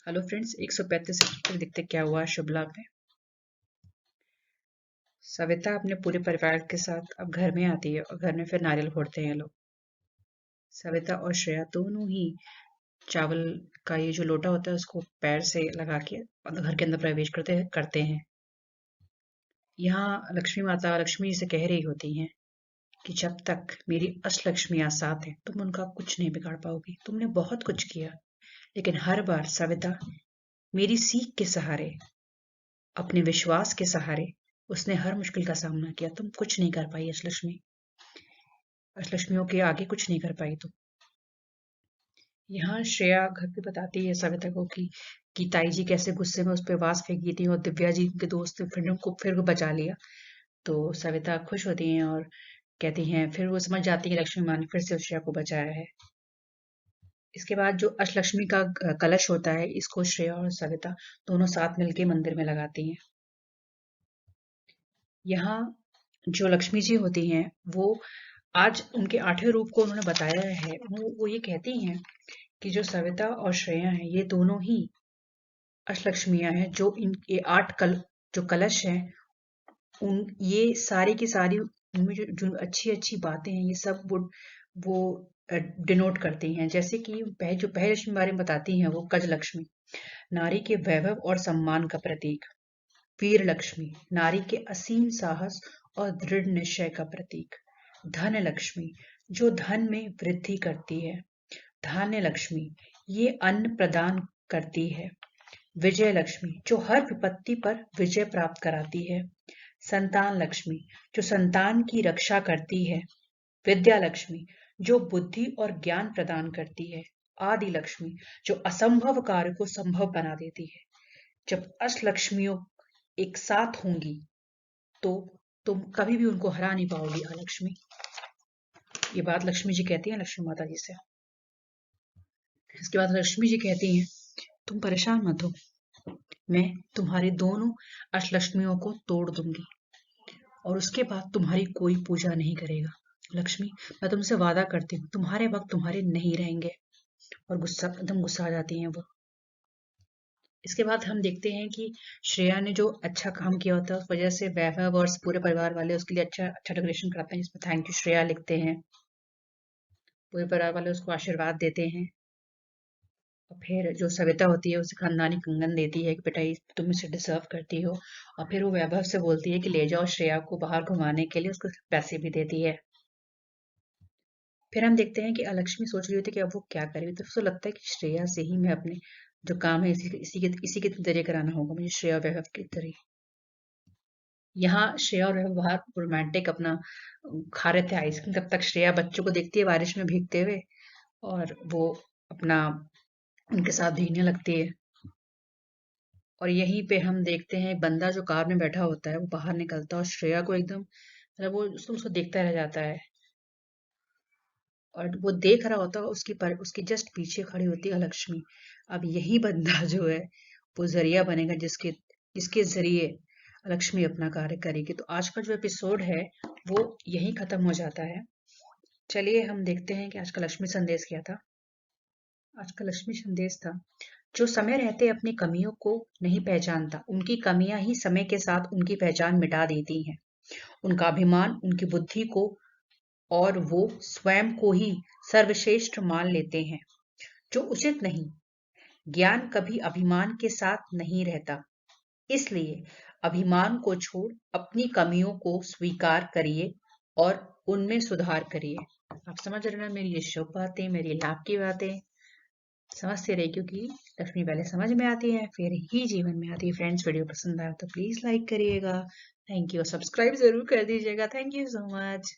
Hello friends, 135 episode देखते क्या हुआ शुभ लाभ में। सविता अपने पूरे परिवार के साथ अब घर में आती है और घर में फिर नारियल फोड़ते हैं लोग। सविता और श्रेया दोनों ही चावल का ये जो लोटा होता है उसको पैर से लगा के घर के अंदर प्रवेश करते हैं। यहाँ लक्ष्मी माता लक्ष्मी से कह रही होती हैं कि जब तक मेरी अष्टलक्ष्मियां साथ हैं तुम उनका कुछ नहीं बिगाड़ पाओगी। तुमने बहुत कुछ किया, लेकिन हर बार सविता मेरी सीख के सहारे, अपने विश्वास के सहारे उसने हर मुश्किल का सामना किया। तुम कुछ नहीं कर पाई अष्टलक्ष्मी, अष्टलक्ष्मियों के आगे कुछ नहीं कर पाई तुम। यहाँ श्रेया घर पे बताती है सविता को कि ताई जी कैसे गुस्से में उस पर वास फेंकी थी और दिव्या जी के दोस्त फिर बचा लिया। तो सविता खुश होती हैं और कहती हैं, फिर वो समझ जाती है लक्ष्मी माँ ने फिर से श्रेया को बचाया है। इसके बाद जो अष्टलक्ष्मी का कलश होता है, इसको श्रेया और सविता दोनों साथ मिलके मंदिर में लगाती हैं। यहाँ जो लक्ष्मी जी होती हैं वो आज उनके 8वें रूप को उन्होंने बताया है। वो ये कहती हैं कि जो सविता और श्रेया हैं ये दोनों ही अष्टलक्ष्मियां हैं। जो इनके 8 जो कलश हैं, उन ये सारी की सारी उनमें जो अच्छी अच्छी बातें हैं ये सब वो डिनोट करती हैं। जैसे कि जो पहले लक्ष्मी बारे में बताती हैं वो गज लक्ष्मी, नारी के वैभव और सम्मान का प्रतीक। वीर लक्ष्मी, नारी के असीम साहस और दृढ़ निश्चय का प्रतीक। धन लक्ष्मी, जो धन में वृद्धि करती है। धान्य लक्ष्मी, ये अन्न प्रदान करती है। विजय लक्ष्मी, जो हर विपत्ति पर विजय प्राप्त कराती है। संतान लक्ष्मी, जो संतान की रक्षा करती है। विद्या लक्ष्मी, जो बुद्धि और ज्ञान प्रदान करती है। आदि लक्ष्मी, जो असंभव कार्य को संभव बना देती है। जब अष्टलक्ष्मियों एक साथ होंगी तो तुम कभी भी उनको हरा नहीं पाओगी अलक्ष्मी। ये बात लक्ष्मी जी कहती हैं लक्ष्मी माता जी से। इसके बाद लक्ष्मी जी कहती हैं, तुम परेशान मत हो, मैं तुम्हारी दोनों अष्टलक्ष्मियों को तोड़ दूंगी और उसके बाद तुम्हारी कोई पूजा नहीं करेगा। लक्ष्मी, मैं तुमसे वादा करती हूँ तुम्हारे वक्त तुम्हारे नहीं रहेंगे। और एकदम गुस्सा आ जाती हैं वो। इसके बाद हम देखते हैं कि श्रेया ने जो अच्छा काम किया होता है उस वजह से वैभव और पूरे परिवार वाले उसके लिए अच्छा अच्छा डेकोरेशन कराते हैं जिसमें थैंक यू श्रेया लिखते हैं। पूरे परिवार वाले उसको आशीर्वाद देते हैं और फिर जो सविता होती है उसे खानदानी कंगन देती है कि बेटा ये तुम इसे डिजर्व करती हो। और फिर वो वैभव से बोलती है कि ले जाओ श्रेया को बाहर घुमाने के लिए, उसको पैसे भी देती है। फिर हम देखते हैं कि अलक्ष्मी सोच रही होती है कि अब वो क्या करे। तो उसको लगता है कि श्रेया से ही मैं अपने जो काम है इसी के जरिए कराना होगा मुझे, श्रेया वैभव के जरिए। यहाँ श्रेया और वैभव बाहर रोमांटिक अपना खा रहे थे आइसक्रीम। तब तक श्रेया बच्चों को देखती है बारिश में भीगते हुए और वो अपना उनके साथ भीगने लगती है। और यहीं पे हम देखते हैं एक बंदा जो कार में बैठा होता है वो बाहर निकलता है और श्रेया को एकदम मतलब वो उसको देखता रह जाता है। और वो देख रहा होता है उसकी जस्ट पीछे खड़ी होती है लक्ष्मी। अब यही बंदा जो है वो जरिया बनेगा जिसके जिसके जरिए लक्ष्मी अपना कार्य करेगी। तो आज का जो एपिसोड है वो यही खत्म हो जाता है। चलिए हम देखते हैं कि आज का लक्ष्मी संदेश क्या था। आज का लक्ष्मी संदेश था, जो समय रहते अपनी कमियों को नहीं पहचानता उनकी कमियां ही समय के साथ उनकी पहचान मिटा देती हैं। उनका अभिमान उनकी बुद्धि को और वो स्वयं को ही सर्वश्रेष्ठ मान लेते हैं, जो उचित नहीं। ज्ञान कभी अभिमान के साथ नहीं रहता, इसलिए अभिमान को छोड़ अपनी कमियों को स्वीकार करिए और उनमें सुधार करिए। आप समझ रहे ना मेरी ये शुभ बातें, मेरी लाभ की बातें समझते रहिए, क्योंकि लक्ष्मी पहले समझ में आती है फिर ही जीवन में आती है। फ्रेंड्स, वीडियो पसंद आया तो प्लीज लाइक करिएगा, थैंक यू, सब्सक्राइब जरूर कर दीजिएगा। Thank you so much.